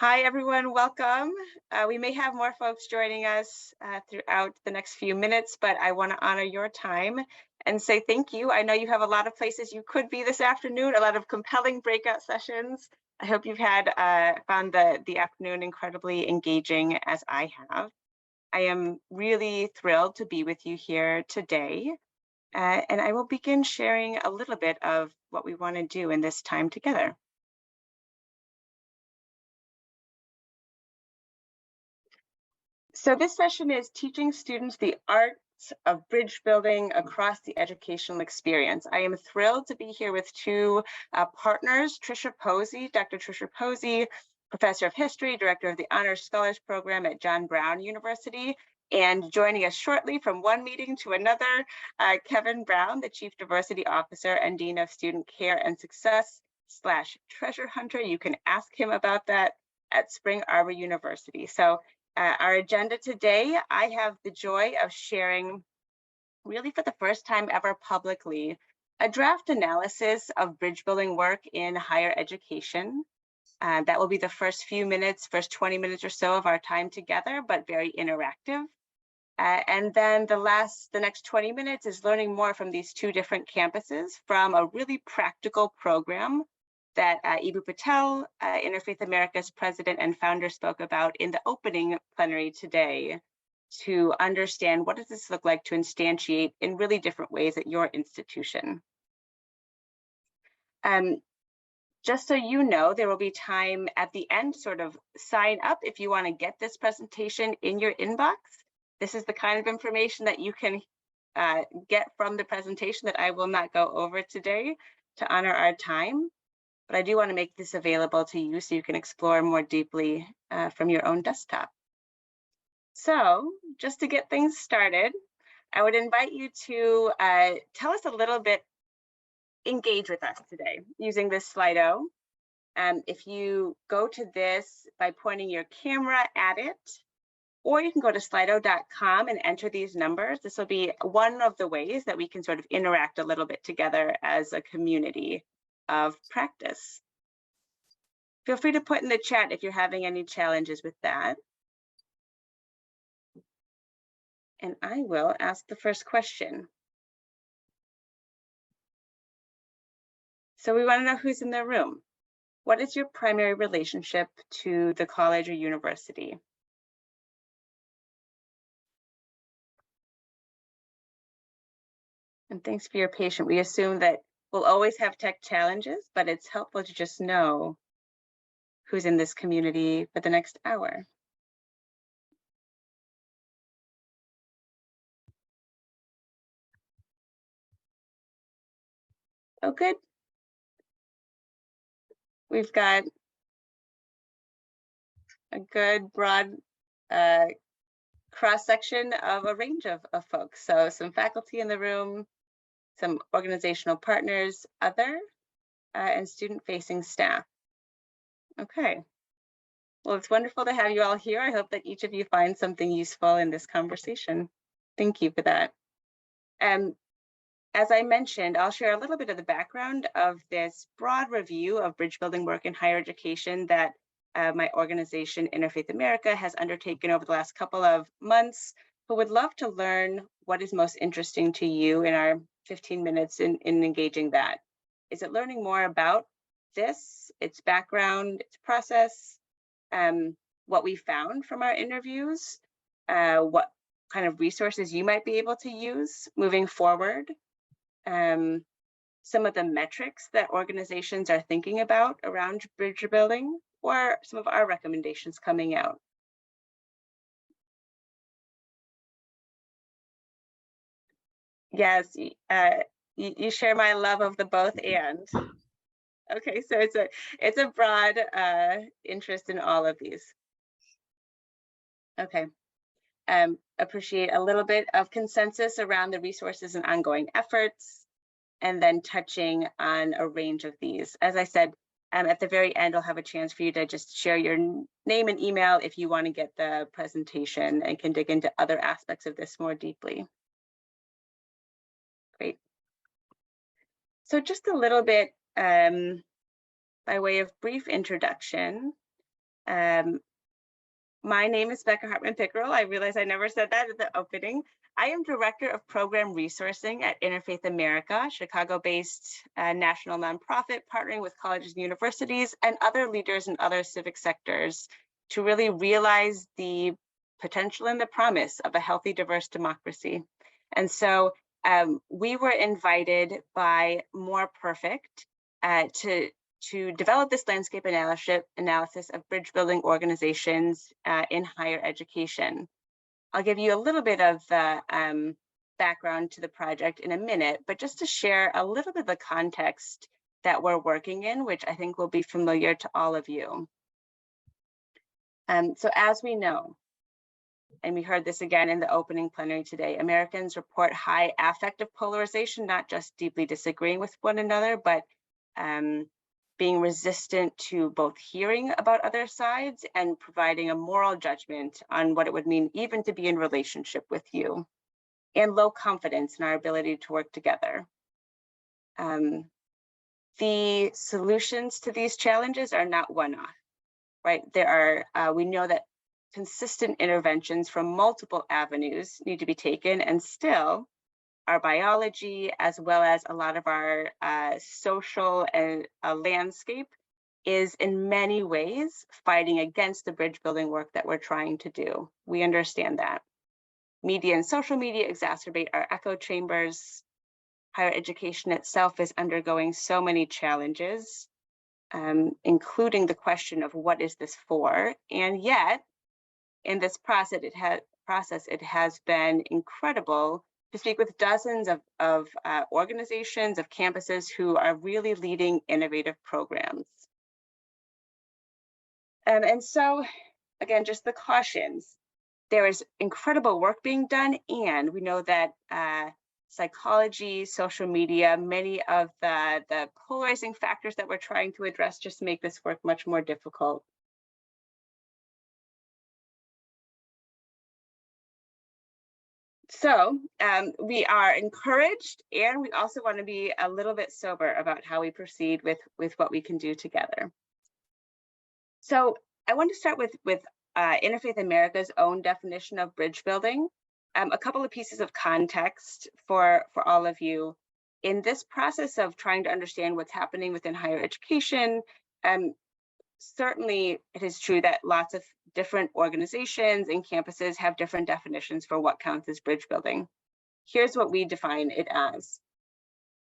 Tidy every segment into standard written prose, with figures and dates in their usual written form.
Hi, everyone. Welcome. We may have more folks joining us throughout the next few minutes, but I want to honor your time and say thank you. I know you have a lot of places you could be this afternoon, a lot of compelling breakout sessions. I hope you've found the afternoon incredibly engaging as I have. I am really thrilled to be with you here today, and I will begin sharing a little bit of what we want to do in this time together. So this session is teaching students the arts of bridge building across the educational experience. I am thrilled to be here with two partners, Trisha Posey, Dr. Trisha Posey, Professor of History, Director of the Honors Scholars Program at John Brown University, and joining us shortly from one meeting to another, Kevin Brown, the Chief Diversity Officer and Dean of Student Care and Success / Treasure Hunter. You can ask him about that at Spring Arbor University. So our agenda today, I have the joy of sharing, really for the first time ever publicly, a draft analysis of bridge building work in higher education. That will be the first 20 minutes or so of our time together, but very interactive. And then the next 20 minutes is learning more from these two different campuses from a really practical program that Ibu Patel, Interfaith America's president and founder, spoke about in the opening plenary today, to understand what does this look like to instantiate in really different ways at your institution. Just so you know, there will be time at the end, sort of sign up if you want to get this presentation in your inbox. This is the kind of information that you can get from the presentation that I will not go over today to honor our time. But I do want to make this available to you so you can explore more deeply from your own desktop. So just to get things started, I would invite you to tell us a little bit, engage with us today using this Slido. If you go to this by pointing your camera at it, or you can go to slido.com and enter these numbers. This will be one of the ways that we can sort of interact a little bit together as a community of practice. Feel free to put in the chat if you're having any challenges with that. And I will ask the first question. So we want to know who's in the room. What is your primary relationship to the college or university? And thanks for your patience. We assume that we'll always have tech challenges, but it's helpful to just know who's in this community for the next hour. Oh, good. We've got a good broad cross-section of a range of folks. So some faculty in the room, some organizational partners, other, and student-facing staff. Okay. Well, it's wonderful to have you all here. I hope that each of you find something useful in this conversation. Thank you for that. As I mentioned, I'll share a little bit of the background of this broad review of bridge building work in higher education that my organization, Interfaith America, has undertaken over the last couple of months, but would love to learn what is most interesting to you in our 15 minutes in engaging that. Is it learning more about this, its background, its process, what we found from our interviews, what kind of resources you might be able to use moving forward, some of the metrics that organizations are thinking about around bridge building, or some of our recommendations coming out. Yes, you share my love of the both and. Okay, so it's a broad interest in all of these. Okay, appreciate a little bit of consensus around the resources and ongoing efforts, and then touching on a range of these. As I said, at the very end, I'll have a chance for you to just share your name and email if you want to get the presentation and can dig into other aspects of this more deeply. Great. So just a little bit by way of brief introduction, My name is Becca Hartman-Pickerill. I realize I never said that at the opening. I am Director of Program Resourcing at Interfaith America, Chicago-based national nonprofit partnering with colleges and universities and other leaders in other civic sectors to really realize the potential and the promise of a healthy, diverse democracy. And so we were invited by More Perfect to develop this landscape analysis of bridge building organizations in higher education. I'll give you a little bit of background to the project in a minute, but just to share a little bit of the context that we're working in, which I think will be familiar to all of you. So as we know, and we heard this again in the opening plenary today, Americans report high affective polarization, not just deeply disagreeing with one another, but being resistant to both hearing about other sides and providing a moral judgment on what it would mean even to be in relationship with you, and low confidence in our ability to work together. The solutions to these challenges are not one-off, right? There are, we know that consistent interventions from multiple avenues need to be taken, and still our biology, as well as a lot of our social and landscape, is in many ways fighting against the bridge building work that we're trying to do. We understand that. Media and social media exacerbate our echo chambers. Higher education itself is undergoing so many challenges, including the question of what is this for? And yet, in this process, it has been incredible to speak with dozens of organizations, of campuses who are really leading innovative programs. And so, again, just the cautions. There is incredible work being done, and we know that psychology, social media, many of the polarizing factors that we're trying to address just make this work much more difficult. So we are encouraged, and we also want to be a little bit sober about how we proceed with what we can do together. So I want to start with Interfaith America's own definition of bridge building. A couple of pieces of context for all of you. In this process of trying to understand what's happening within higher education, certainly it is true that lots of different organizations and campuses have different definitions for what counts as bridge building. Here's what we define it as: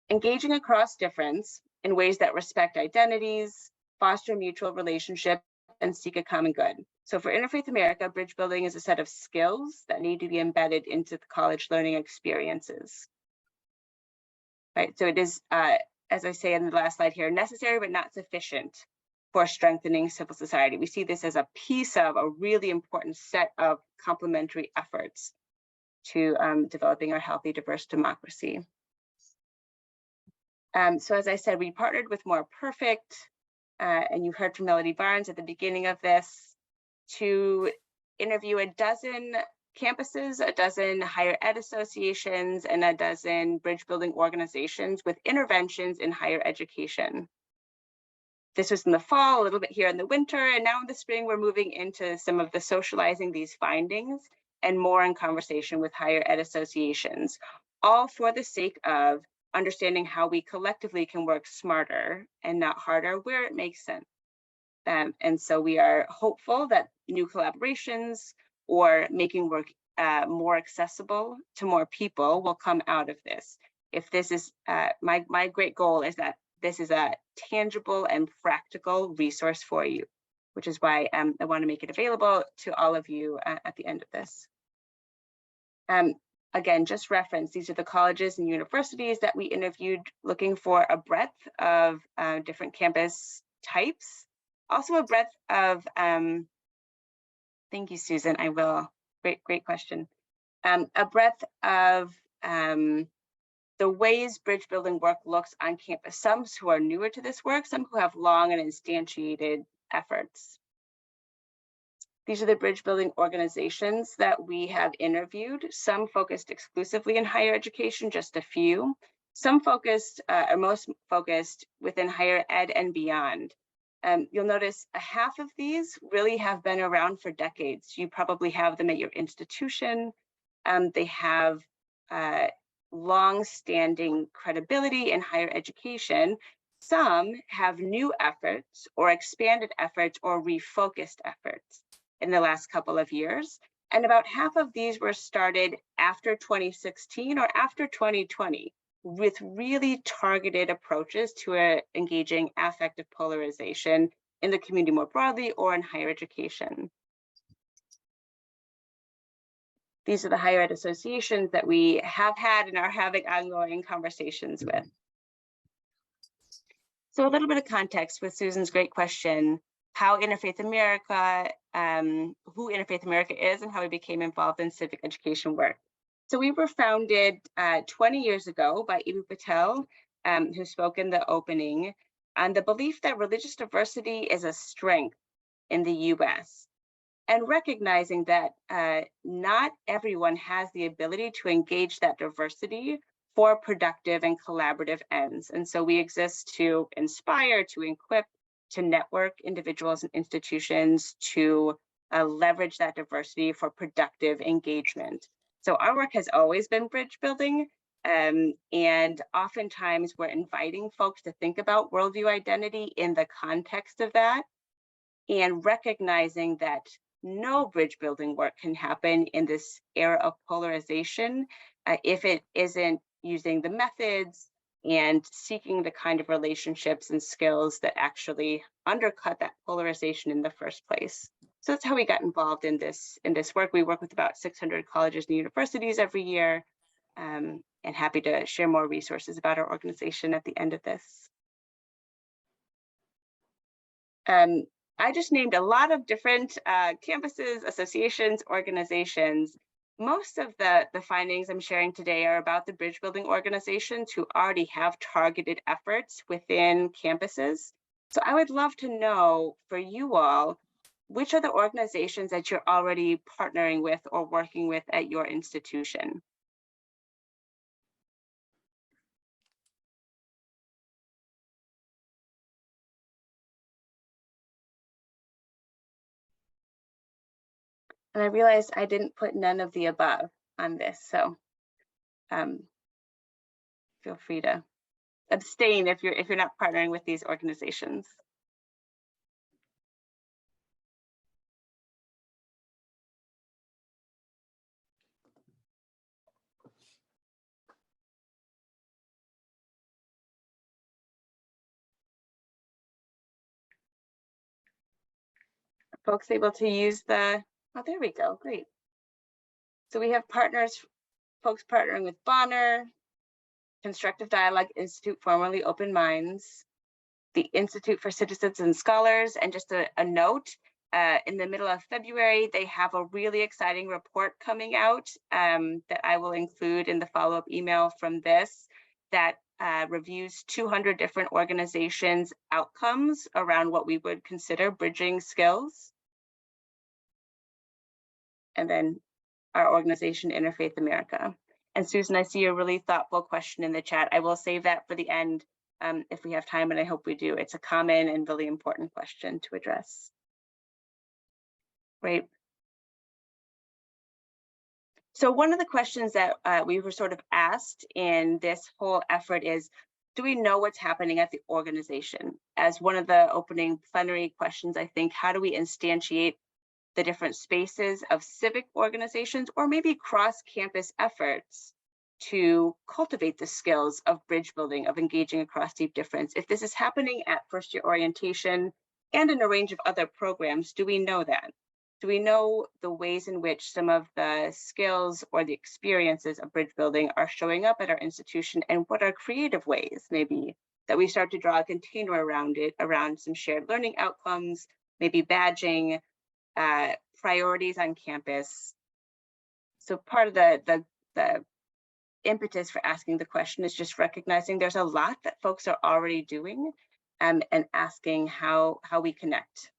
engaging across difference in ways that respect identities, foster mutual relationship, and seek a common good. So for Interfaith America, bridge building is a set of skills that need to be embedded into the college learning experiences. Right, so it is, as I say in the last slide here, necessary but not sufficient for strengthening civil society. We see this as a piece of a really important set of complementary efforts to developing our healthy, diverse democracy. So as I said, we partnered with More Perfect, and you heard from Melody Barnes at the beginning of this, to interview a dozen campuses, a dozen higher ed associations, and a dozen bridge building organizations with interventions in higher education. This was in the fall, a little bit here in the winter, and now in the spring, we're moving into some of the socializing these findings and more in conversation with higher ed associations, all for the sake of understanding how we collectively can work smarter and not harder where it makes sense. And so we are hopeful that new collaborations or making work more accessible to more people will come out of this. If this is, my great goal is that this is a tangible and practical resource for you, which is why I want to make it available to all of you at the end of this. Again, just reference, these are the colleges and universities that we interviewed, looking for a breadth of different campus types. Also a breadth of, thank you, Susan, I will, great question. A breadth of the ways bridge building work looks on campus. Some who are newer to this work, some who have long and instantiated efforts. These are the bridge building organizations that we have interviewed. Some focused exclusively in higher education, just a few. Some focused, or most focused within higher ed and beyond. You'll notice half of these really have been around for decades. You probably have them at your institution. They have long-standing credibility in higher education. Some have new efforts or expanded efforts or refocused efforts in the last couple of years. And about half of these were started after 2016 or after 2020 with really targeted approaches to engaging affective polarization in the community more broadly or in higher education. These are the higher ed associations that we have had and are having ongoing conversations with. So a little bit of context with Susan's great question, how Interfaith America, who Interfaith America is and how we became involved in civic education work. So we were founded 20 years ago by Ibu Patel, who spoke in the opening, on the belief that religious diversity is a strength in the US, and recognizing that not everyone has the ability to engage that diversity for productive and collaborative ends. And so we exist to inspire, to equip, to network individuals and institutions to leverage that diversity for productive engagement. So our work has always been bridge building, and oftentimes we're inviting folks to think about worldview identity in the context of that, and recognizing that no bridge building work can happen in this era of polarization if it isn't using the methods and seeking the kind of relationships and skills that actually undercut that polarization in the first place. So that's how we got involved in this work. We work with about 600 colleges and universities every year, and happy to share more resources about our organization at the end of this. I just named a lot of different campuses, associations, organizations. Most of the findings I'm sharing today are about the bridge building organizations who already have targeted efforts within campuses. So I would love to know for you all, which are the organizations that you're already partnering with or working with at your institution? And I realized I didn't put none of the above on this, so feel free to abstain if you're not partnering with these organizations. Folks able to use the, oh, there we go, great. So we have partners, folks partnering with Bonner, Constructive Dialogue Institute, formerly Open Minds, the Institute for Citizens and Scholars, and just a note, in the middle of February, they have a really exciting report coming out that I will include in the follow-up email from this that reviews 200 different organizations' outcomes around what we would consider bridging skills. And then our organization, Interfaith America. And Susan, I see a really thoughtful question in the chat. I will save that for the end if we have time, and I hope we do. It's a common and really important question to address. Great. So one of the questions that we were sort of asked in this whole effort is, do we know what's happening at the organization? As one of the opening plenary questions, I think, how do we instantiate the different spaces of civic organizations or maybe cross-campus efforts to cultivate the skills of bridge building, of engaging across deep difference? If this is happening at first year orientation and in a range of other programs, do we know that? Do we know the ways in which some of the skills or the experiences of bridge building are showing up at our institution, and what are creative ways maybe that we start to draw a container around it, around some shared learning outcomes, maybe badging, priorities on campus? So part of the impetus for asking the question is just recognizing there's a lot that folks are already doing, and asking how we connect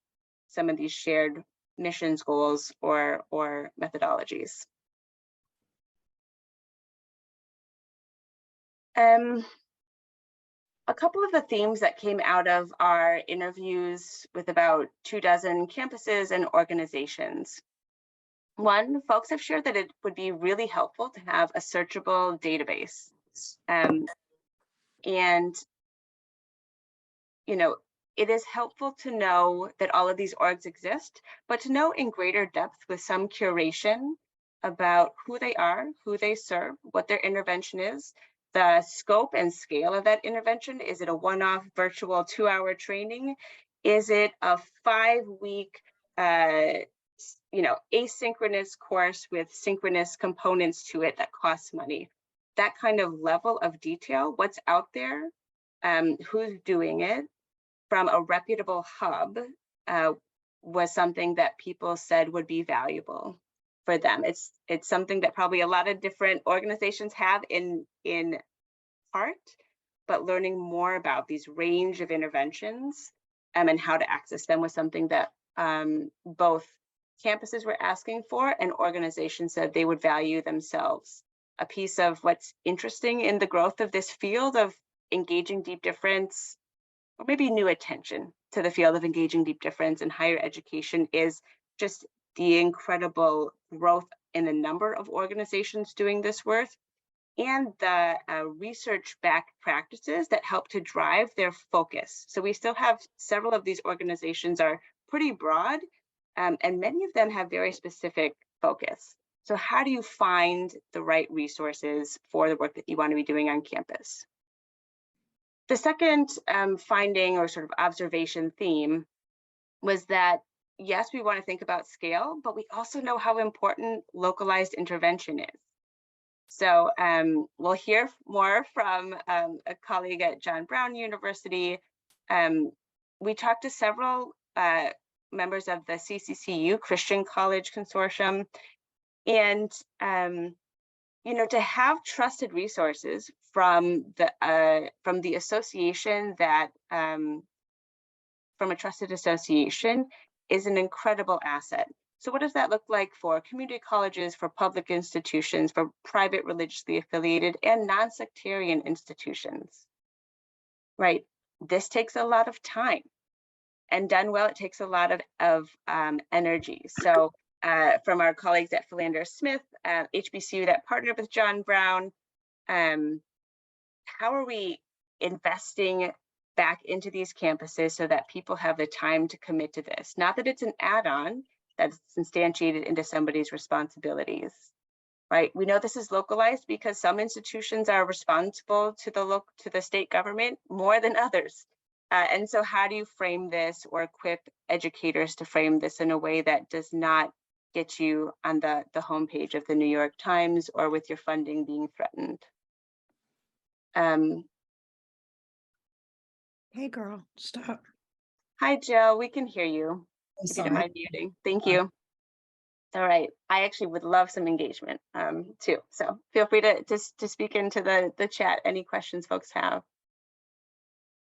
some of these shared missions, goals, or methodologies. A couple of the themes that came out of our interviews with about 24 campuses and organizations. One, folks have shared that it would be really helpful to have a searchable database. And, you know, it is helpful to know that all of these orgs exist, but to know in greater depth with some curation about who they are, who they serve, what their intervention is, the scope and scale of that intervention. Is it a one-off virtual 2-hour training? Is it a 5-week, asynchronous course with synchronous components to it that costs money? That kind of level of detail, what's out there, who's doing it, from a reputable hub, was something that people said would be valuable for them. It's something that probably a lot of different organizations have in part, but learning more about these range of interventions and how to access them was something that both campuses were asking for, and organizations said they would value themselves. A piece of what's interesting in the growth of this field of engaging deep difference, or maybe new attention to the field of engaging deep difference in higher education, is just the incredible growth in the number of organizations doing this work and the research-backed practices that help to drive their focus. So we still have several of these organizations are pretty broad, and many of them have very specific focus. So how do you find the right resources for the work that you want to be doing on campus? The second finding or sort of observation theme was that, yes, we want to think about scale, but we also know how important localized intervention is. So we'll hear more from a colleague at John Brown University. We talked to several members of the CCCU, Christian College Consortium, and to have trusted resources from the association that from a trusted association is an incredible asset. So what does that look like for community colleges, for public institutions, for private religiously affiliated and non-sectarian institutions, right? This takes a lot of time, and done well, it takes a lot of energy. So from our colleagues at Philander Smith, HBCU that partnered with John Brown, how are we investing back into these campuses so that people have the time to commit to this? Not that it's an add-on that's instantiated into somebody's responsibilities, right? We know this is localized because some institutions are responsible to the state government more than others. And so how do you frame this or equip educators to frame this in a way that does not get you on the homepage of the New York Times or with your funding being threatened? Hey girl, stop. Hi, Jill, we can hear you. I'm If you don't sorry. mind muting. Thank you. All right, I actually would love some engagement too. So feel free to speak into the chat, any questions folks have.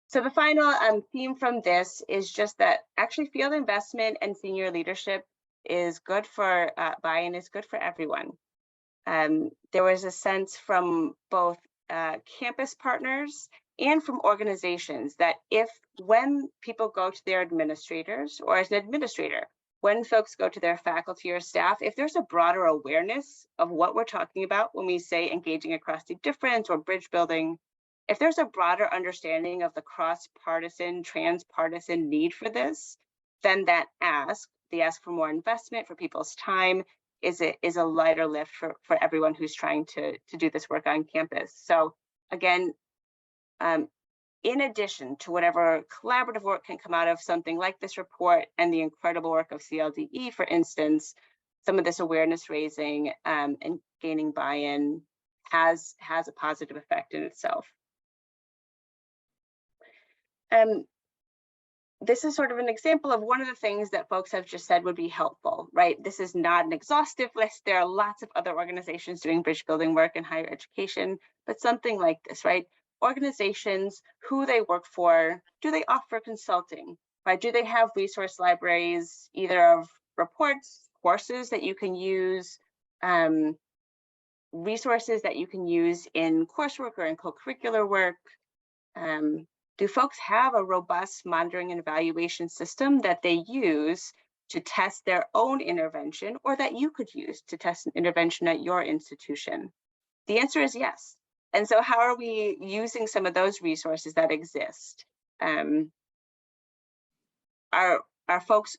So the final theme from this is just that actually field investment and senior leadership is good for buy-in, is good for everyone. There was a sense from both campus partners and from organizations that when people go to their administrators, or as an administrator, when folks go to their faculty or staff, if there's a broader awareness of what we're talking about when we say engaging across deep difference or bridge building, if there's a broader understanding of the cross-partisan, transpartisan need for this, then the ask for more investment, for people's time, is a lighter lift for everyone who's trying to do this work on campus. So again, in addition to whatever collaborative work can come out of something like this report and the incredible work of CLDE, for instance, some of this awareness raising and gaining buy-in has a positive effect in itself. This is sort of an example of one of the things that folks have just said would be helpful, right? This is not an exhaustive list. There are lots of other organizations doing bridge building work in higher education, but something like this, right? Organizations, who they work for, do they offer consulting, right? Do they have resource libraries, either of reports, courses that you can use, resources that you can use in coursework or in co-curricular work? do folks have a robust monitoring and evaluation system that they use to test their own intervention, or that you could use to test an intervention at your institution? The answer is yes. And so how are we using some of those resources that exist? Are folks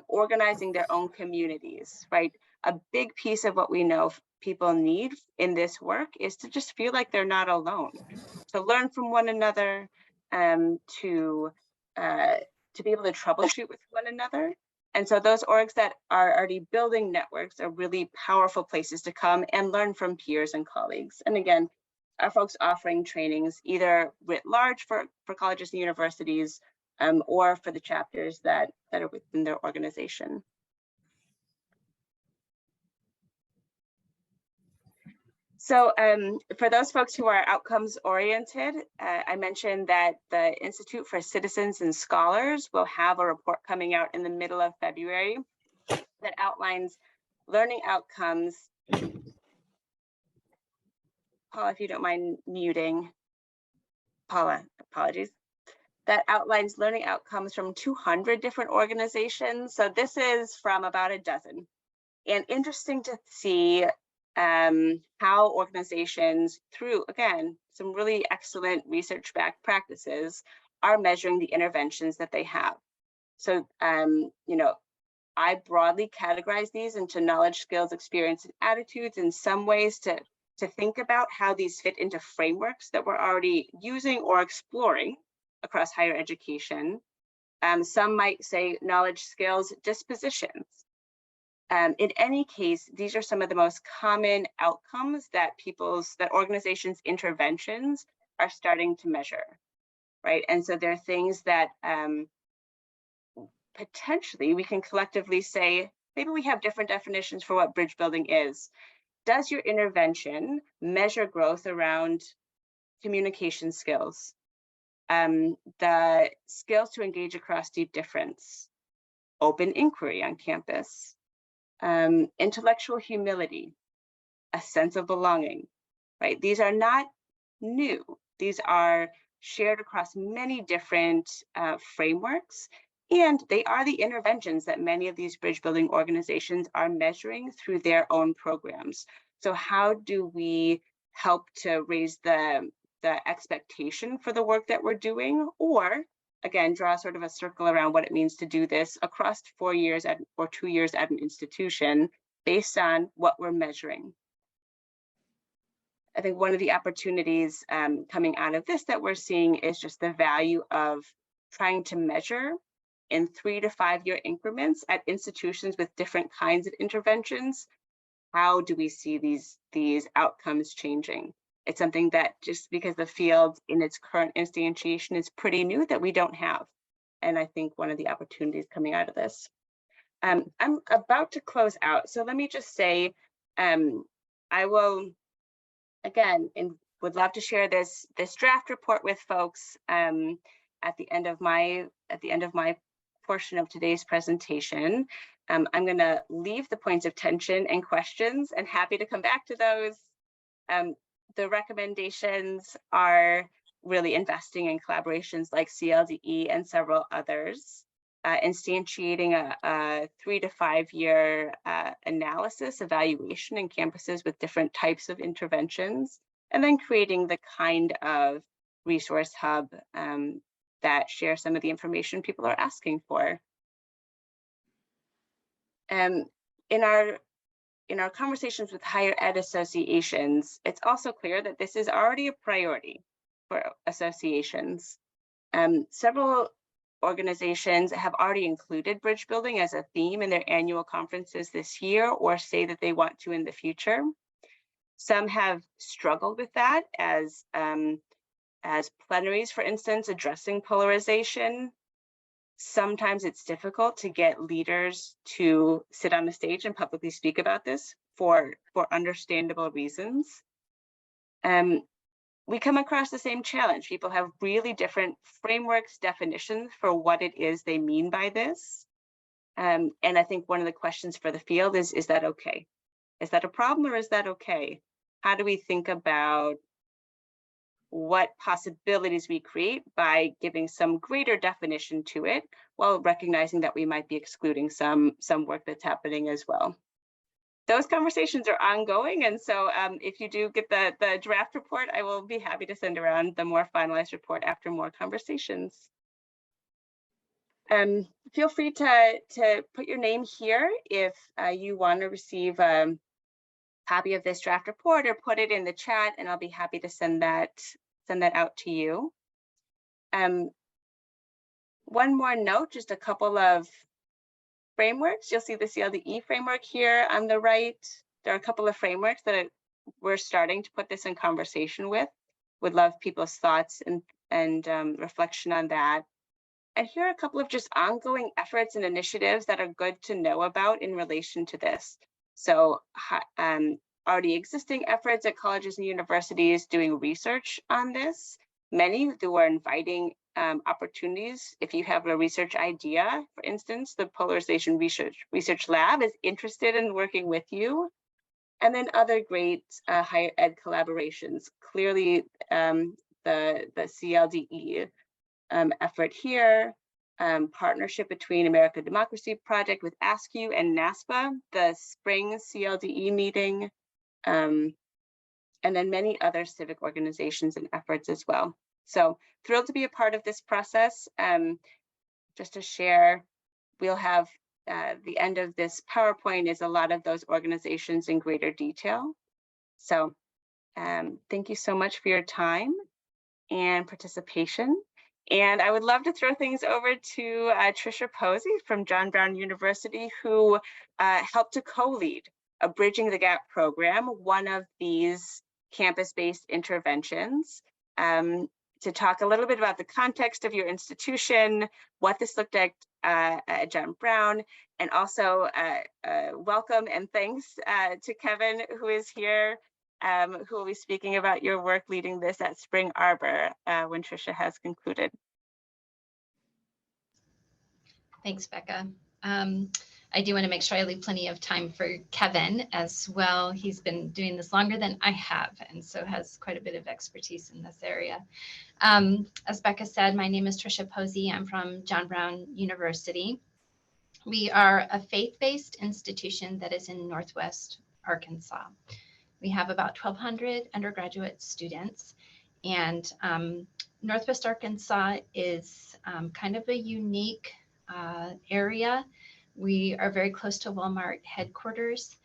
organizing their own communities, right? A big piece of what we know people need in this work is to just feel like they're not alone, to learn from one another, to be able to troubleshoot with one another. And so those orgs that are already building networks are really powerful places to come and learn from peers and colleagues. And again, are folks offering trainings either writ large for colleges and universities, or for the chapters that are within their organization. So for those folks who are outcomes oriented, I mentioned that the Institute for Citizens and Scholars will have a report coming out in the middle of February that outlines learning outcomes. Paula, if you don't mind muting. Paula, apologies. That outlines learning outcomes from 200 different organizations. So this is from about a dozen. And interesting to see how organizations, through, again, some really excellent research-backed practices, are measuring the interventions that they have. So, you know, I broadly categorize these into knowledge, skills, experience, and attitudes in some ways to think about how these fit into frameworks that we're already using or exploring across higher education. Some might say knowledge, skills, dispositions. In any case, these are some of the most common outcomes that organizations' interventions are starting to measure, right? And so there are things that potentially we can collectively say, maybe we have different definitions for what bridge building is. Does your intervention measure growth around communication skills, the skills to engage across deep difference, open inquiry on campus, intellectual humility, a sense of belonging, right? These are not new. These are shared across many different frameworks, and they are the interventions that many of these bridge building organizations are measuring through their own programs. So how do we help to raise the expectation for the work that we're doing, or again, draw sort of a circle around what it means to do this across 4 years or 2 years at an institution based on what we're measuring? I think one of the opportunities coming out of this that we're seeing is just the value of trying to measure in 3 to 5 year increments at institutions with different kinds of interventions. How do we see these outcomes changing? It's something that, just because the field in its current instantiation is pretty new, that we don't have. And I think one of the opportunities coming out of this. I'm about to close out. So let me just say, I will, again, would love to share this draft report with folks at the end of my portion of today's presentation. I'm going to leave the points of tension and questions, and happy to come back to those. The recommendations are really investing in collaborations like CLDE and several others, instantiating a 3 to 5 year analysis, evaluation in campuses with different types of interventions, and then creating the kind of resource hub that shares some of the information people are asking for. In our conversations with higher ed associations, it's also clear that this is already a priority for associations. Several organizations have already included bridge building as a theme in their annual conferences this year, or say that they want to in the future. Some have struggled with that as plenaries, for instance, addressing polarization. Sometimes it's difficult to get leaders to sit on the stage and publicly speak about this for understandable reasons. We come across the same challenge. People have really different frameworks, definitions for what it is they mean by this. And I think one of the questions for the field is that okay? Is that a problem, or is that okay? How do we think about what possibilities we create by giving some greater definition to it, while recognizing that we might be excluding some work that's happening as well. Those conversations are ongoing, and so if you do get the draft report, I will be happy to send around the more finalized report after more conversations. Feel free to put your name here if you want to receive a copy of this draft report, or put it in the chat, and I'll be happy to send that out to you. One more note, just a couple of frameworks. You'll see the CLDE framework here on the right. There are a couple of frameworks that we're starting to put this in conversation with. Would love people's thoughts and reflection on that. And here are a couple of just ongoing efforts and initiatives that are good to know about in relation to this. So already existing efforts at colleges and universities doing research on this. Many who are inviting opportunities. If you have a research idea, for instance, the Polarization Research Lab is interested in working with you. And then other great higher ed collaborations. Clearly, the CLDE effort here, partnership between America Democracy Project with ASCU and NASPA, the spring CLDE meeting, and then many other civic organizations and efforts as well. So thrilled to be a part of this process. Just to share, we'll have the end of this PowerPoint is a lot of those organizations in greater detail. So thank you so much for your time and participation. And I would love to throw things over to Trisha Posey from John Brown University, who helped to co-lead a Bridging the Gap program, one of these campus-based interventions, to talk a little bit about the context of your institution, what this looked like at John Brown, and also welcome and thanks to Kevin, who is here, who will be speaking about your work leading this at Spring Arbor when Trisha has concluded. Thanks, Becca. I do want to make sure I leave plenty of time for Kevin as well. He's been doing this longer than I have, and so has quite a bit of expertise in this area. As Becca said, my name is Trisha Posey. I'm from John Brown University. We are a faith-based institution that is in Northwest Arkansas. We have about 1,200 undergraduate students, and Northwest Arkansas is kind of a unique area. We are very close to Walmart headquarters,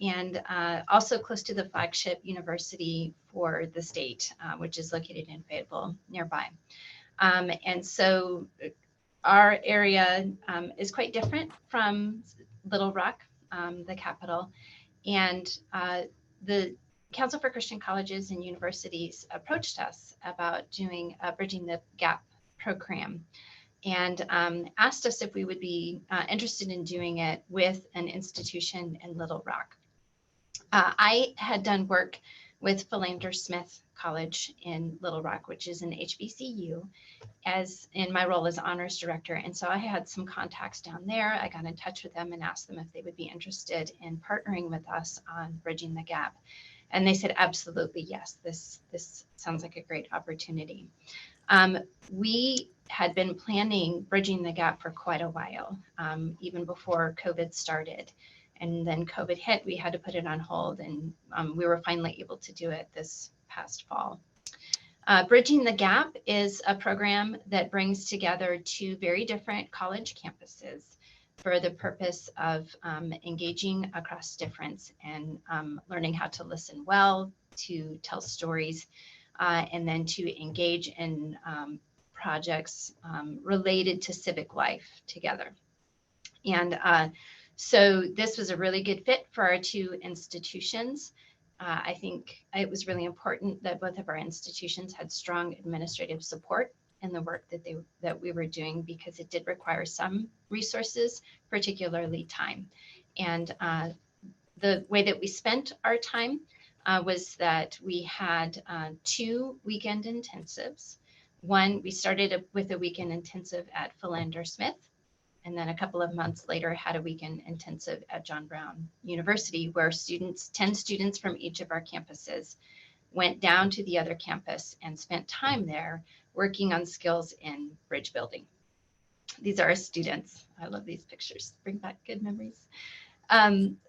and also close to the flagship university for the state, which is located in Fayetteville nearby. And so our area is quite different from Little Rock, the capital, and the Council for Christian Colleges and Universities approached us about doing a Bridging the Gap program, and asked us if we would be interested in doing it with an institution in Little Rock. I had done work with Philander Smith College in Little Rock, which is an HBCU, as in my role as honors director. And so I had some contacts down there. I got in touch with them and asked them if they would be interested in partnering with us on Bridging the Gap. And they said, absolutely, yes, this sounds like a great opportunity. We had been planning Bridging the Gap for quite a while, even before COVID started. And then COVID hit, we had to put it on hold, and we were finally able to do it this past fall. Bridging the Gap is a program that brings together two very different college campuses for the purpose of engaging across difference and learning how to listen well, to tell stories, and then to engage in projects related to civic life together. And so this was a really good fit for our two institutions. I think it was really important that both of our institutions had strong administrative support in the work that we were doing, because it did require some resources, particularly time. And the way that we spent our time was that we had 2 weekend intensives. One, we started with a weekend intensive at Philander Smith, and then a couple of months later had a weekend intensive at John Brown University, where 10 students from each of our campuses went down to the other campus and spent time there working on skills in bridge building. These are our students. I love these pictures, bring back good memories.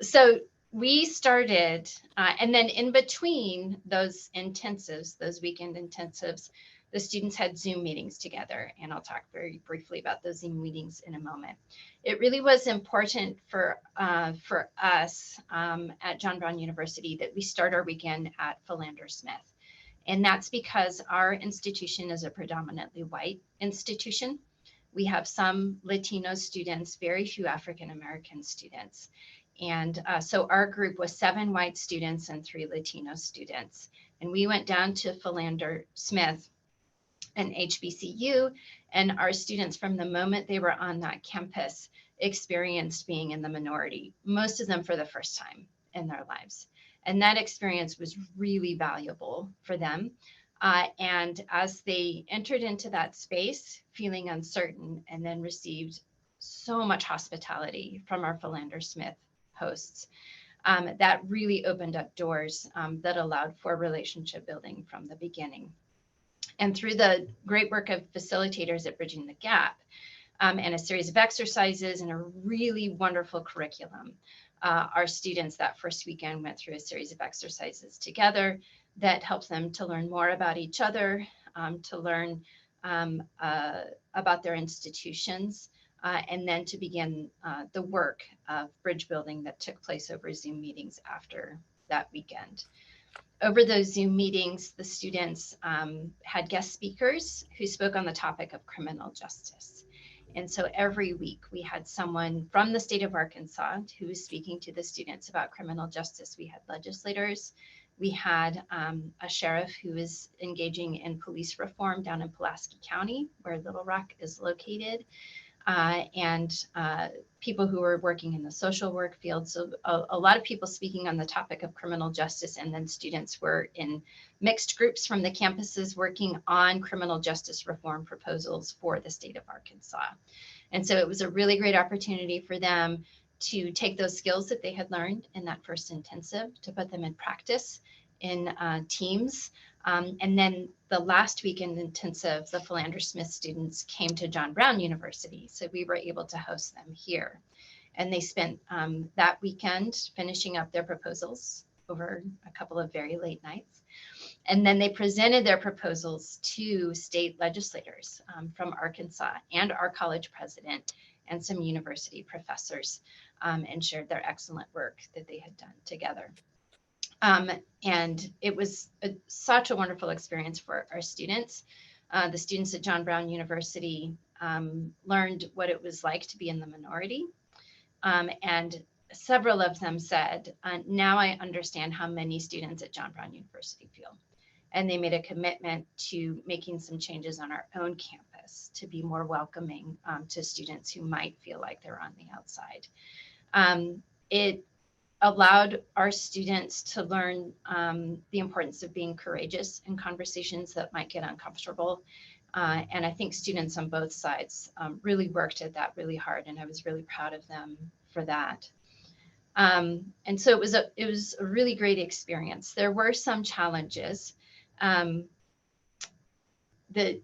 So we started, and then in between those intensives, those weekend intensives, the students had Zoom meetings together, and I'll talk very briefly about those Zoom meetings in a moment. It really was important for us at John Brown University that we start our weekend at Philander Smith. And that's because our institution is a predominantly white institution. We have some Latino students, very few African-American students. And so our group was 7 white students and 3 Latino students. And we went down to Philander Smith and HBCU, and our students from the moment they were on that campus experienced being in the minority, most of them for the first time in their lives. And that experience was really valuable for them. And as they entered into that space, feeling uncertain, and then received so much hospitality from our Philander Smith hosts, that really opened up doors that allowed for relationship building from the beginning. And through the great work of facilitators at Bridging the Gap, and a series of exercises and a really wonderful curriculum, our students that first weekend went through a series of exercises together that helped them to learn more about each other, to learn about their institutions, and then to begin the work of bridge building that took place over Zoom meetings after that weekend. Over those Zoom meetings, the students had guest speakers who spoke on the topic of criminal justice. And so every week we had someone from the state of Arkansas who was speaking to the students about criminal justice. We had legislators. We had a sheriff who is engaging in police reform down in Pulaski County, where Little Rock is located, and people who were working in the social work field. So a lot of people speaking on the topic of criminal justice, and then students were in mixed groups from the campuses working on criminal justice reform proposals for the state of Arkansas. And so it was a really great opportunity for them to take those skills that they had learned in that first intensive, to put them in practice in teams. And then the last weekend intensive, the Philander Smith students came to John Brown University. So we were able to host them here. And they spent that weekend finishing up their proposals over a couple of very late nights. And then they presented their proposals to state legislators from Arkansas and our college president and some university professors, and shared their excellent work that they had done together. And it was such a wonderful experience for our students. The students at John Brown University learned what it was like to be in the minority. And several of them said, now I understand how many students at John Brown University feel. And they made a commitment to making some changes on our own campus to be more welcoming to students who might feel like they're on the outside. It allowed our students to learn the importance of being courageous in conversations that might get uncomfortable. And I think students on both sides really worked at that really hard, and I was really proud of them for that. And so it was a really great experience. There were some challenges. It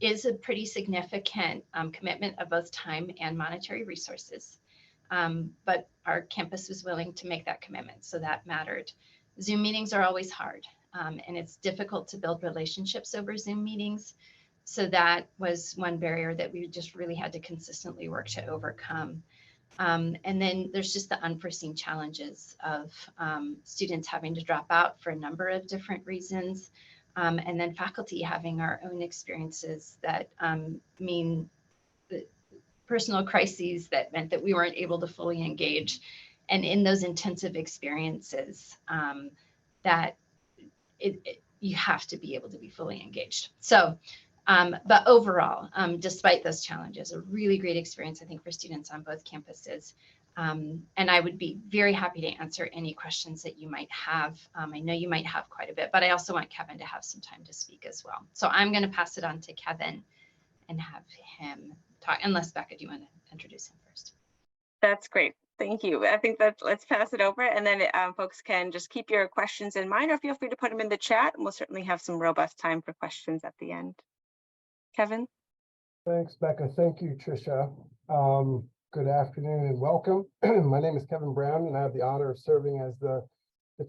is a pretty significant commitment of both time and monetary resources. But our campus was willing to make that commitment, so that mattered. Zoom meetings are always hard, and it's difficult to build relationships over Zoom meetings. So that was one barrier that we just really had to consistently work to overcome. And then there's just the unforeseen challenges of students having to drop out for a number of different reasons, and then faculty having our own experiences that mean personal crises that meant that we weren't able to fully engage. And in those intensive experiences, you have to be able to be fully engaged. So, but overall, despite those challenges, a really great experience, I think, for students on both campuses. And I would be very happy to answer any questions that you might have. I know you might have quite a bit, but I also want Kevin to have some time to speak as well. So I'm going to pass it on to Kevin and have him talk, unless Becca, do you want to introduce him first? That's great. Thank you. I think that let's pass it over, and then folks can just keep your questions in mind, or feel free to put them in the chat, and we'll certainly have some robust time for questions at the end. Kevin? Thanks, Becca. Thank you, Trisha. Good afternoon and welcome. My name is Kevin Brown, and I have the honor of serving as the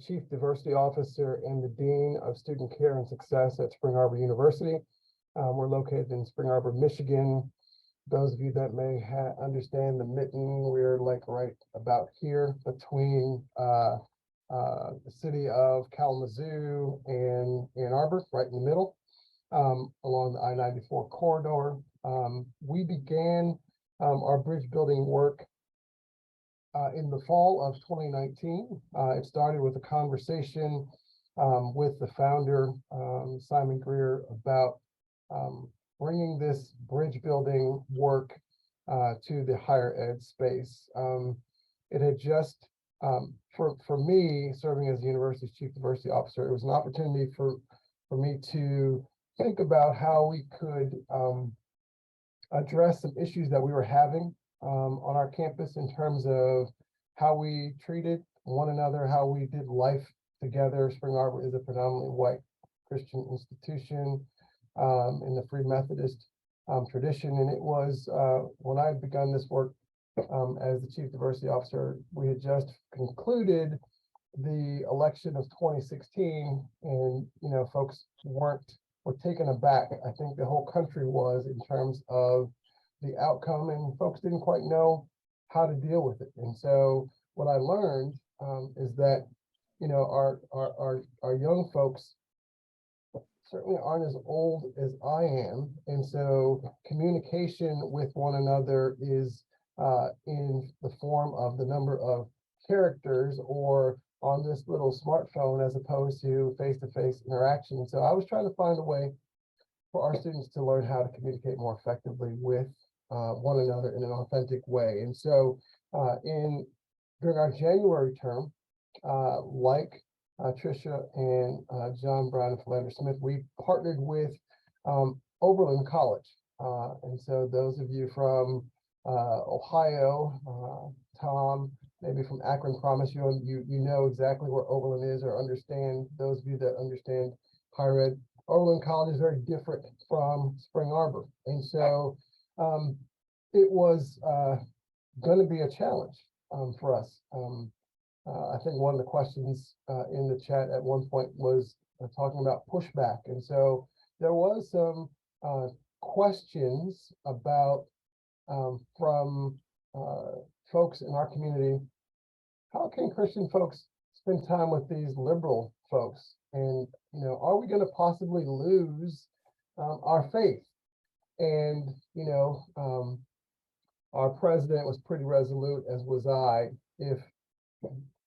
Chief Diversity Officer and the Dean of Student Care and Success at Spring Arbor University. We're located in Spring Arbor, Michigan. Those of you that may understand the mitten, we're like right about here between the city of Kalamazoo and Ann Arbor, right in the middle, along the I-94 corridor. We began our bridge building work in the fall of 2019. It started with a conversation with the founder, Simon Greer, about bringing this bridge building work to the higher ed space. It had just, for me, serving as the university's Chief Diversity Officer, it was an opportunity for me to think about how we could address some issues that we were having on our campus in terms of how we treated one another, how we did life together. Spring Arbor is a predominantly white Christian institution in the Free Methodist tradition. And it was when I had begun this work as the Chief Diversity Officer, we had just concluded the election of 2016, and folks were taken aback. I think the whole country was, in terms of the outcome, and folks didn't quite know how to deal with it. And so what I learned is that our young folks certainly aren't as old as I am, and so communication with one another is in the form of the number of characters or on this little smartphone as opposed to face-to-face interaction. So I was trying to find a way for our students to learn how to communicate more effectively with one another in an authentic way. And so during our January term, like Trisha and John Brown and Philander Smith, we partnered with Oberlin College. And so those of you from Ohio, Tom, maybe from Akron, promise you know exactly where Oberlin is, or understand, those of you that understand higher ed. Oberlin College is very different from Spring Arbor. And so it was going to be a challenge for us. I think one of the questions in the chat at one point was talking about pushback. And so there was some questions about from folks in our community: how can Christian folks spend time with these liberal folks? And, are we going to possibly lose our faith? And, our president was pretty resolute, as was I. If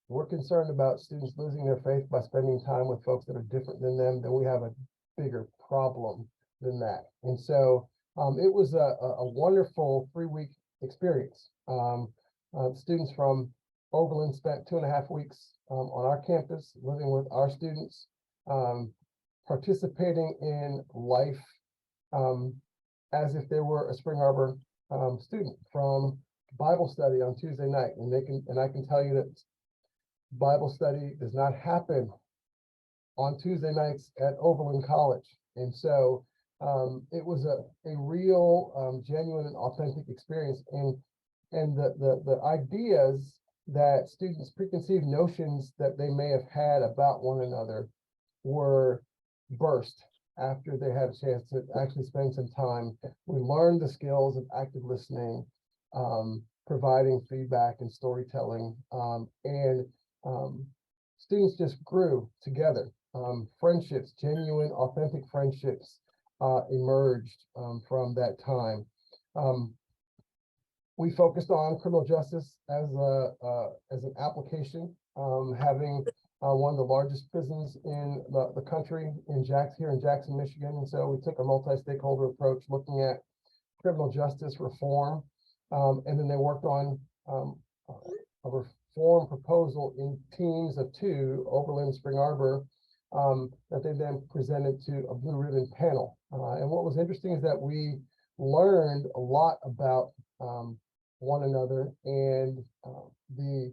we're concerned about students losing their faith by spending time with folks that are different than them, then we have a bigger problem than that. And so it was a wonderful 3-week experience. Students from Oberlin spent 2.5 weeks on our campus, living with our students, participating in life as if they were a Spring Arbor student, from Bible study on Tuesday night. And I can tell you that Bible study does not happen on Tuesday nights at Oberlin College. And so it was a real genuine and authentic experience. And the ideas that students, preconceived notions that they may have had about one another, were burst after they had a chance to actually spend some time. We learned the skills of active listening, providing feedback and storytelling, and students just grew together. Friendships, genuine, authentic friendships emerged from that time. We focused on criminal justice as an application, having one of the largest prisons in the country here in Jackson, Michigan. And so we took a multi-stakeholder approach, looking at criminal justice reform, and then they worked on a reform proposal in teams of 2, Oberlin and Spring Arbor, that they then presented to a blue ribbon panel. And what was interesting is that we learned a lot about one another, and the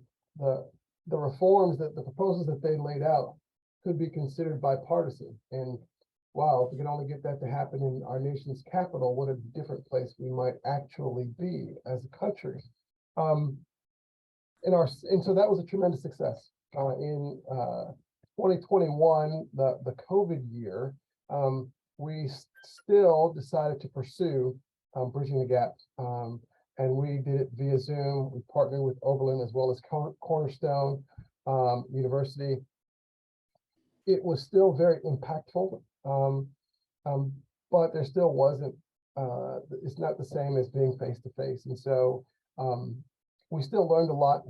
the reforms, that the proposals that they laid out could be considered bipartisan. And wow, if we can only get that to happen in our nation's capital, what a different place we might actually be as a country. And so that was a tremendous success. In 2021, the COVID year, we still decided to pursue bridging the gap. And we did it via Zoom. We partnered with Oberlin as well as Cornerstone University. It was still very impactful, but there still wasn't, it's not the same as being face to face. And so we still learned a lot.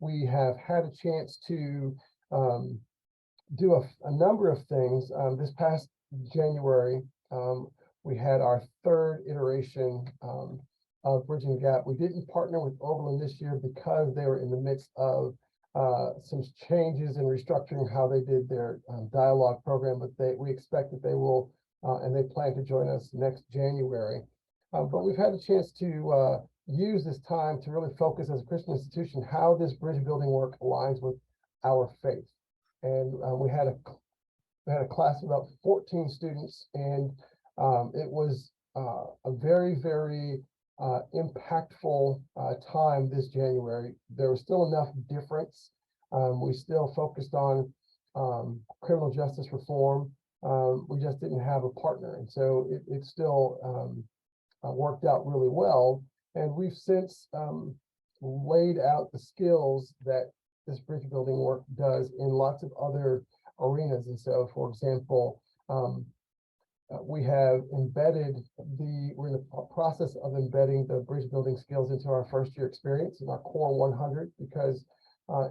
We have had a chance to do a number of things. This past January, we had our third iteration of Bridging the Gap. We didn't partner with Oberlin this year because they were in the midst of some changes in restructuring how they did their dialogue program, but we expect that they will, and they plan to join us next January. But we've had a chance to use this time to really focus as a Christian institution how this bridge building work aligns with our faith. And we had a class of about 14 students, and it was a very, very impactful time this January. There was still enough difference. We still focused on criminal justice reform. We just didn't have a partner, and so it still worked out really well. And we've since laid out the skills that this bridge building work does in lots of other arenas. And so, for example, we have we're in the process of embedding the bridge building skills into our first year experience in our core 100, because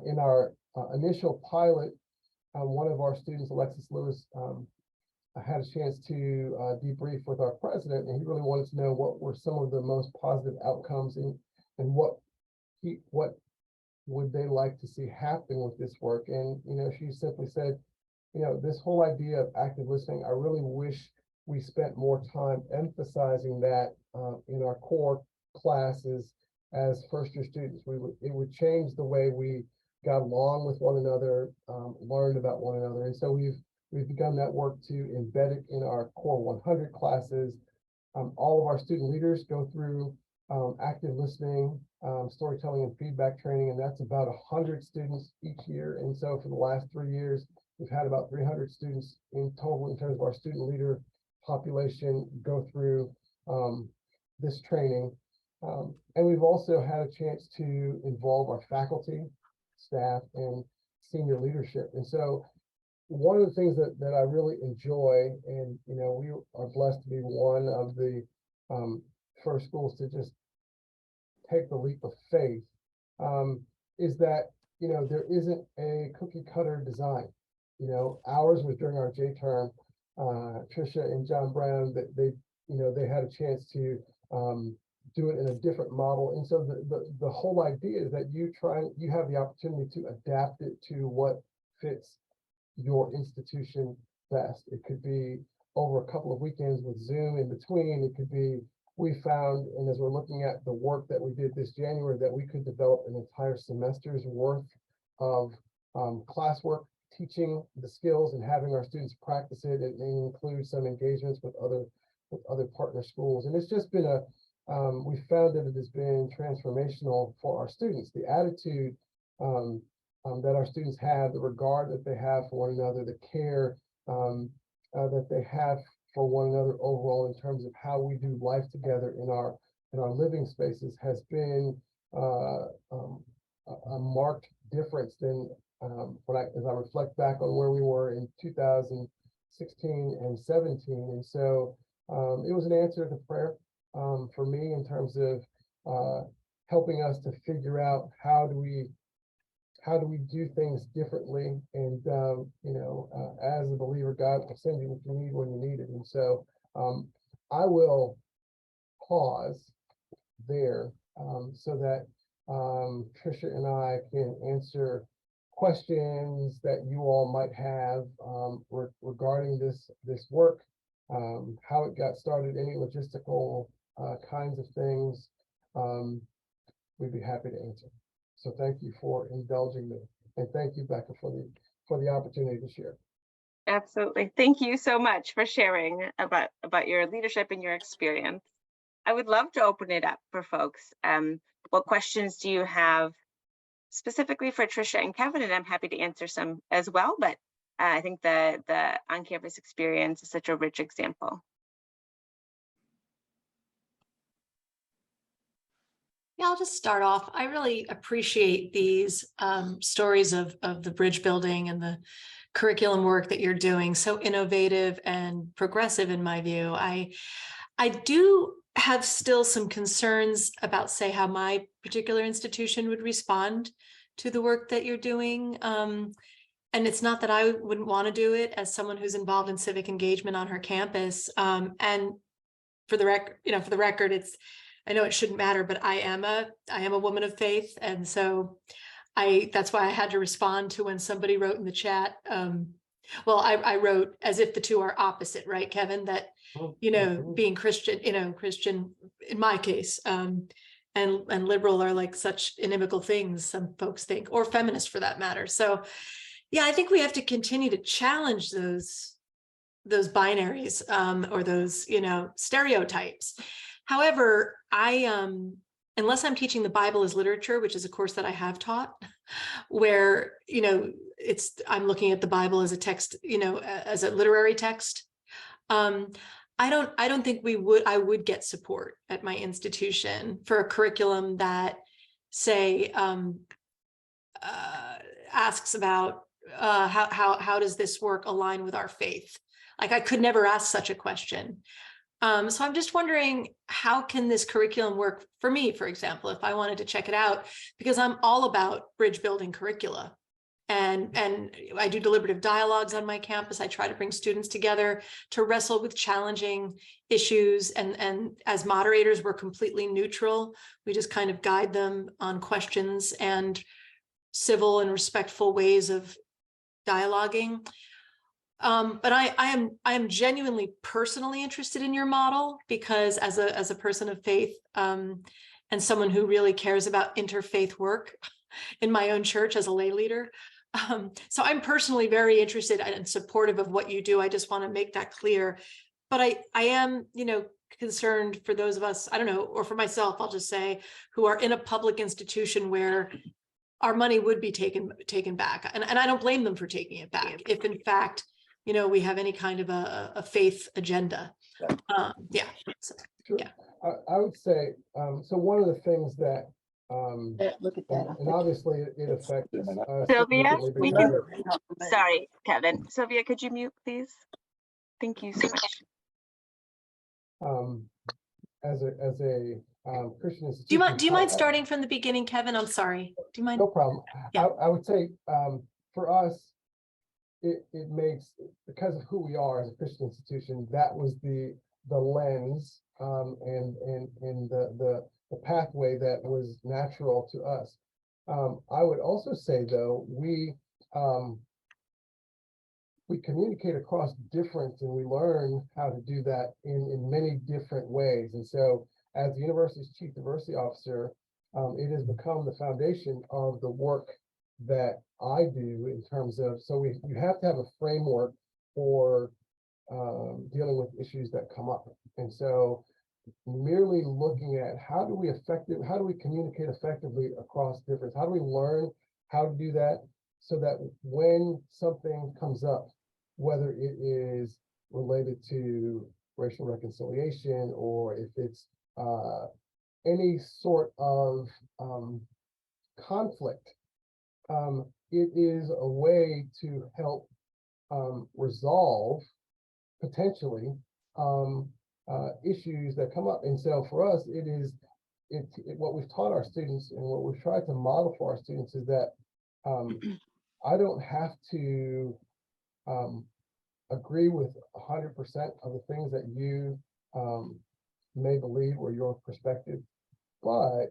in our initial pilot, one of our students, Alexis Lewis, had a chance to debrief with our president, and he really wanted to know what were some of the most positive outcomes and what would they like to see happen with this work. And she simply said, this whole idea of active listening, I really wish we spent more time emphasizing that in our core classes as first year students. It would change the way we got along with one another, learned about one another. And so we've begun that work to embed it in our core 100 classes. All of our student leaders go through active listening, storytelling and feedback training, and that's about 100 students each year. And so for the last 3 years, we've had about 300 students in total in terms of our student leader population go through this training. And we've also had a chance to involve our faculty, staff, and senior leadership. And so one of the things that I really enjoy, and we are blessed to be one of the first schools to just take the leap of faith, is that there isn't a cookie cutter design. Ours was during our J term. Trisha and John Brown, they had a chance to do it in a different model. And so the whole idea is that you have the opportunity to adapt it to what fits your institution best. It could be over a couple of weekends with Zoom in between. It could be, we found, and as we're looking at the work that we did this January, that we could develop an entire semester's worth of classwork, teaching the skills and having our students practice it, and include some engagements with other partner schools. And it's just been we found that it has been transformational for our students. The attitude that our students have, the regard that they have for one another, the care that they have for one another overall in terms of how we do life together in our living spaces has been a marked difference than as I reflect back on where we were in 2016 and 17. And so it was an answer to prayer for me in terms of helping us to figure out how do we do things differently. And as a believer, God will send you what you need when you need it. And so I will pause there so that Trisha and I can answer questions that you all might have regarding this work, how it got started, any logistical kinds of things. we'd be happy to answer. So thank you for indulging me, and thank you, Becca, for the opportunity to share. Absolutely. Thank you so much for sharing about your leadership and your experience. I would love to open it up for folks. What questions do you have specifically for Trisha and Kevin? And I'm happy to answer some as well, but I think the on-campus experience is such a rich example. Yeah, I'll just start off. I really appreciate these stories of the bridge building and the curriculum work that you're doing. So innovative and progressive in my view. I do have still some concerns about, say, how my particular institution would respond to the work that you're doing. And it's not that I wouldn't want to do it as someone who's involved in civic engagement on her campus. And for the record, I know it shouldn't matter, but I am a woman of faith. And so that's why I had to respond to when somebody wrote in the chat. Well, I wrote as if the two are opposite, right, Kevin? That, being Christian, Christian in my case, and liberal are like such inimical things, some folks think, or feminist for that matter. So yeah, I think we have to continue to challenge those binaries or those, stereotypes. However, unless I'm teaching the Bible as literature, which is a course that I have taught, where, I'm looking at the Bible as a text, as a literary text. I don't think I would get support at my institution for a curriculum that, say, asks about how does this work align with our faith? Like, I could never ask such a question. So I'm just wondering, how can this curriculum work for me, for example, if I wanted to check it out, because I'm all about bridge building curricula. And I do deliberative dialogues on my campus. I try to bring students together to wrestle with challenging issues. And as moderators, we're completely neutral. We just kind of guide them on questions and civil and respectful ways of dialoguing. But I am genuinely personally interested in your model, because as a person of faith and someone who really cares about interfaith work in my own church as a lay leader. So I'm personally very interested and supportive of what you do. I just want to make that clear. But I am, concerned for those of us, I don't know, or for myself, I'll just say, who are in a public institution where our money would be taken back. And I don't blame them for taking it back if in fact, we have any kind of a faith agenda. Yeah. So, sure. Yeah. I would say, so one of the things that, Look at that. and obviously it affects Sylvia, significantly because sorry, Kevin. Sylvia, could you mute, please? Thank you so much. as a Christian institution. Do you mind starting from the beginning, Kevin? I'm sorry. Do you mind? No problem. Yeah. I would say for us, it makes, because of who we are as a Christian institution, that was the lens and the pathway that was natural to us. I would also say, though, we communicate across difference, and we learn how to do that in many different ways. And so as the university's chief diversity officer, it has become the foundation of the work that I do in terms of, so you have to have a framework for dealing with issues that come up. And so merely looking at how do we communicate effectively across difference? How do we learn how to do that so that when something comes up, whether it is related to racial reconciliation or if it's any sort of conflict, it is a way to help resolve potentially issues that come up. And so for us, what we've taught our students and what we've tried to model for our students is that I don't have to agree with 100% of the things that you may believe or your perspective, but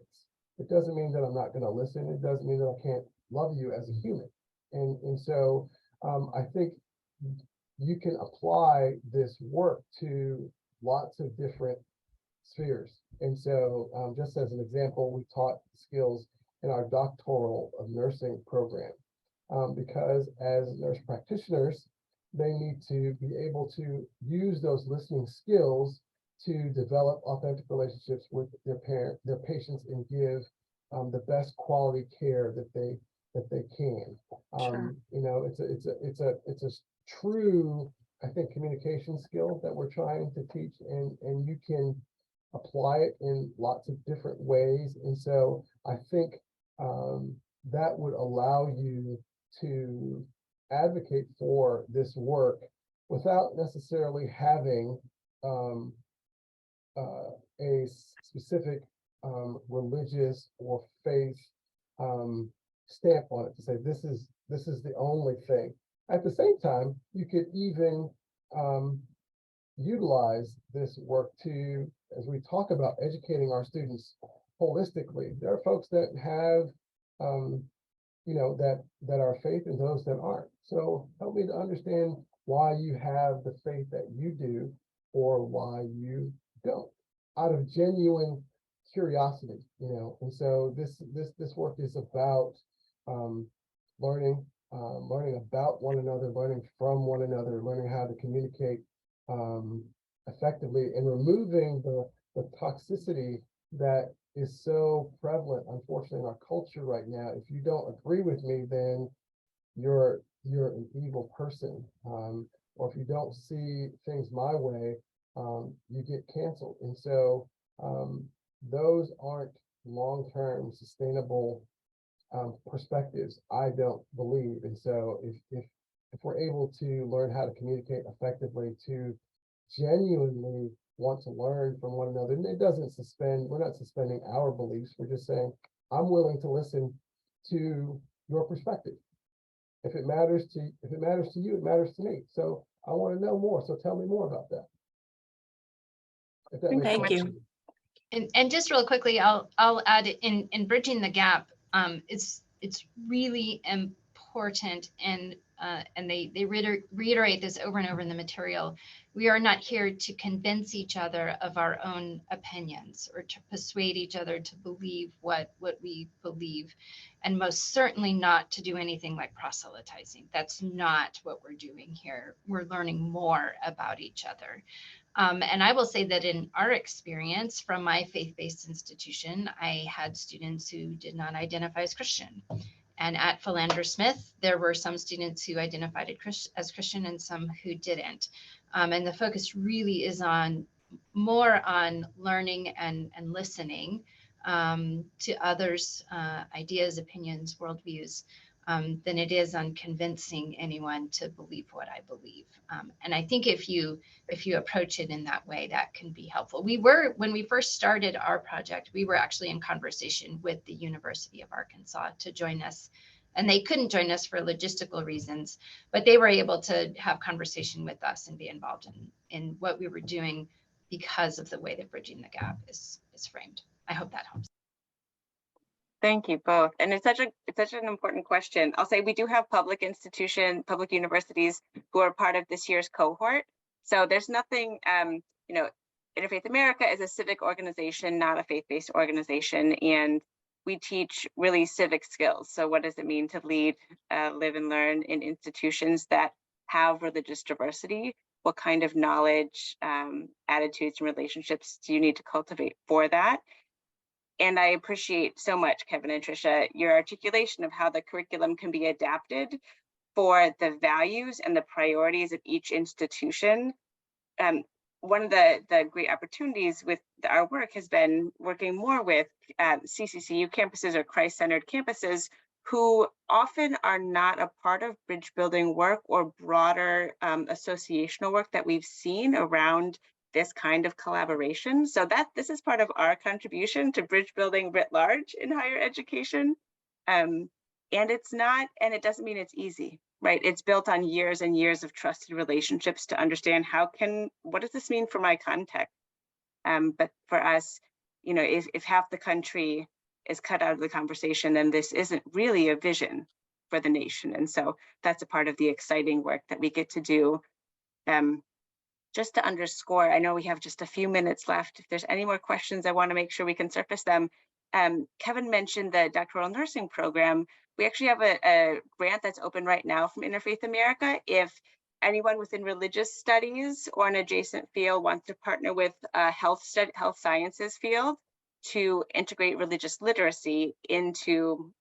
it doesn't mean that I'm not going to listen. It doesn't mean that I can't love you as a human. And so I think you can apply this work to lots of different spheres. And so just as an example, we taught skills in our doctoral of nursing program because as nurse practitioners, they need to be able to use those listening skills to develop authentic relationships with their patients, and give the best quality care that they can. Sure. You know, it's a true, I think, communication skill that we're trying to teach, and you can apply it in lots of different ways. And so I think that would allow you to advocate for this work without necessarily having a specific religious or faith stamp on it to say this is the only thing. At the same time, you could even utilize this work to, as we talk about educating our students holistically. There are folks that have you know, that are faith and those that aren't. So help me to understand why you have the faith that you do or why you don't, out of genuine curiosity, you know. And so this work is about learning about one another, learning from one another, learning how to communicate effectively, and removing the toxicity that is so prevalent, unfortunately, in our culture right now. If you don't agree with me, then you're an evil person, or if you don't see things my way, you get canceled. And so those aren't long-term sustainable perspectives, I don't believe. And so if we're able to learn how to communicate effectively, to genuinely want to learn from one another, and it doesn't suspend, we're not suspending our beliefs, we're just saying, I'm willing to listen to your perspective. If it matters to you, it matters to me. So I want to know more. So tell me more about that. If that makes Thank sense. you. And just real quickly, I'll add in bridging the gap. It's really important, and they reiterate this over and over in the material. We are not here to convince each other of our own opinions or to persuade each other to believe what we believe, and most certainly not to do anything like proselytizing. That's not what we're doing here. We're learning more about each other. And I will say that in our experience from my faith-based institution, I had students who did not identify as Christian. And at Philander Smith, there were some students who identified as Christian and some who didn't. And the focus really is more on learning and listening to others' ideas, opinions, worldviews, than it is on convincing anyone to believe what I believe. And I think if you approach it in that way, that can be helpful. When we first started our project, we were actually in conversation with the University of Arkansas to join us. And they couldn't join us for logistical reasons, but they were able to have conversation with us and be involved in what we were doing because of the way that Bridging the Gap is framed. I hope that helps. Thank you both. And it's such an important question. I'll say we do have public universities who are part of this year's cohort. So there's nothing, you know, Interfaith America is a civic organization, not a faith-based organization. And we teach really civic skills. So what does it mean to lead, live and learn in institutions that have religious diversity? What kind of knowledge, attitudes, and relationships do you need to cultivate for that? And I appreciate so much, Kevin and Trisha, your articulation of how the curriculum can be adapted for the values and the priorities of each institution. One of the great opportunities with our work has been working more with CCCU campuses or Christ-centered campuses who often are not a part of bridge building work or broader associational work that we've seen around this kind of collaboration. So this is part of our contribution to bridge building writ large in higher education. And it doesn't mean it's easy, right? It's built on years and years of trusted relationships to understand what does this mean for my context? But for us, you know, if half the country is cut out of the conversation, then this isn't really a vision for the nation. And so that's a part of the exciting work that we get to do just to underscore, I know we have just a few minutes left. If there's any more questions, I want to make sure we can surface them. Kevin mentioned the doctoral nursing program. We actually have a grant that's open right now from Interfaith America. If anyone within religious studies or an adjacent field wants to partner with a health sciences field to integrate religious literacy into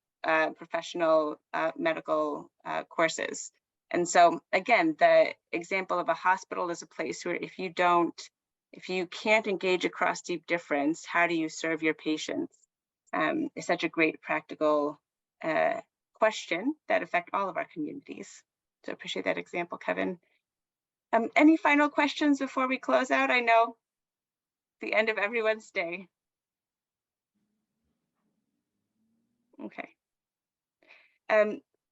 professional medical courses. And so again, the example of a hospital is a place where if you can't engage across deep difference, how do you serve your patients? It's such a great practical question that affect all of our communities. So I appreciate that example, Kevin. Any final questions before we close out? I know the end of everyone's day. Okay.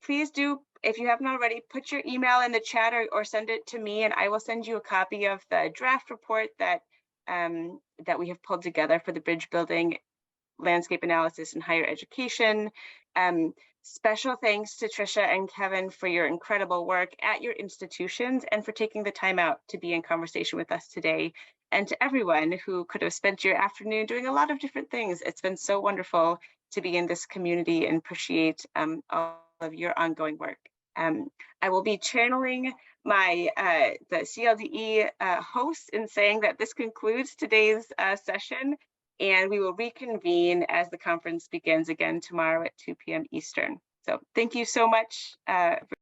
Please do, if you haven't already, put your email in the chat or send it to me, and I will send you a copy of the draft report that that we have pulled together for the bridge building landscape analysis in higher education. Special thanks to Trisha and Kevin for your incredible work at your institutions and for taking the time out to be in conversation with us today. And to everyone who could have spent your afternoon doing a lot of different things. It's been so wonderful to be in this community and appreciate all of your ongoing work. I will be channeling my the CLDE host in saying that this concludes today's session, and we will reconvene as the conference begins again tomorrow at 2 p.m. Eastern. So thank you so much.